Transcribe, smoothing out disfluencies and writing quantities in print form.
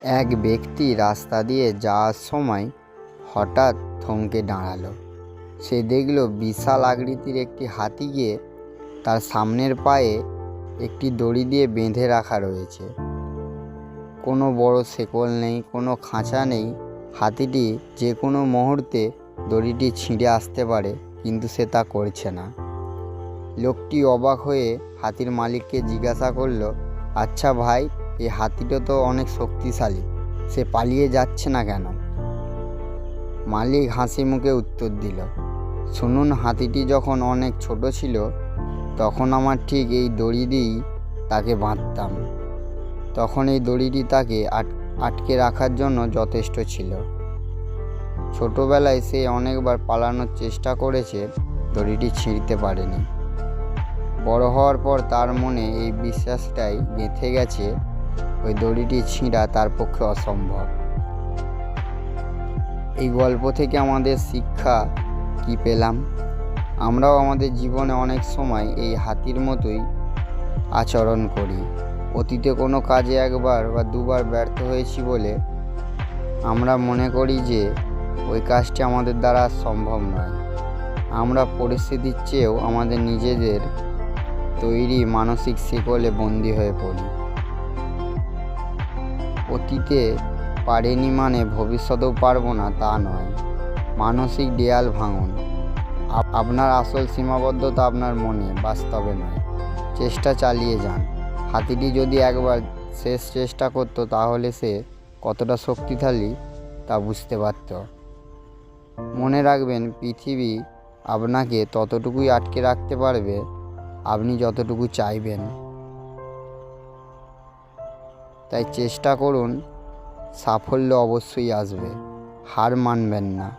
এক ব্যক্তি রাস্তা দিয়ে যাওয়ার সময় হঠাৎ থমকে দাঁড়ালো। সে দেখল বিশাল আকৃতির একটি হাতিকে তার সামনের পায়ে একটি দড়ি দিয়ে বেঁধে রাখা রয়েছে। কোনো বড় শেকল নেই, কোনো খাঁচা নেই। হাতিটি যে কোনো মুহূর্তে দড়িটি ছিঁড়ে আসতে পারে, কিন্তু সে তা করছে না। লোকটি অবাক হয়ে হাতির মালিককে জিজ্ঞাসা করলো, আচ্ছা ভাই, এই হাতিটা তো অনেক শক্তিশালী, সে পালিয়ে যাচ্ছে না কেন? মালিক হাসি মুখে উত্তর দিল, শুনুন, হাতিটি যখন অনেক ছোট ছিল তখন আমার ঠিক এই দড়ি দিয়েই তাকে বাঁধতাম। তখন এই দড়িটি তাকে আটকে রাখার জন্য যথেষ্ট ছিল। ছোটবেলায় সে অনেকবার পালানোর চেষ্টা করেছে, দড়িটি ছিঁড়তে পারেনি। বড় হওয়ার পর তার মনে এই বিশ্বাসটাই গেঁথে গেছে, ওই দড়িটি ছিঁড়া তার পক্ষে অসম্ভব। এই গল্প থেকে আমাদের শিক্ষা কি পেলাম? আমরাও আমাদের জীবনে অনেক সময় এই হাতির মতোই আচরণ করি। অতীতে কোনো কাজে একবার বা দুবার ব্যর্থ হয়েছি বলে আমরা মনে করি যে ওই কাজটি আমাদের দ্বারা সম্ভব নয়। আমরা পরিস্থিতির চেয়েও আমাদের নিজেদের তৈরি মানসিক শিকলে বন্দী হয়ে পড়ি। অতীতে পারেনি মানে ভবিষ্যতেও পারবো না তা নয়। মানসিক দেয়াল ভাঙুন। আপনার আসল সীমাবদ্ধতা আপনার মনে, বাস্তবে নয়। চেষ্টা চালিয়ে যান। হাতিটি যদি একবার শেষ চেষ্টা করত, তাহলে সে কতটা শক্তিশালী তা বুঝতে পারত। মনে রাখবেন, পৃথিবী আপনাকে ততটুকুই আটকে রাখতে পারবে আপনি যতটুকু চাইবেন। তাই চেষ্টা করুন, সাফল্য অবশ্যই আসবে। হার মানবেন না।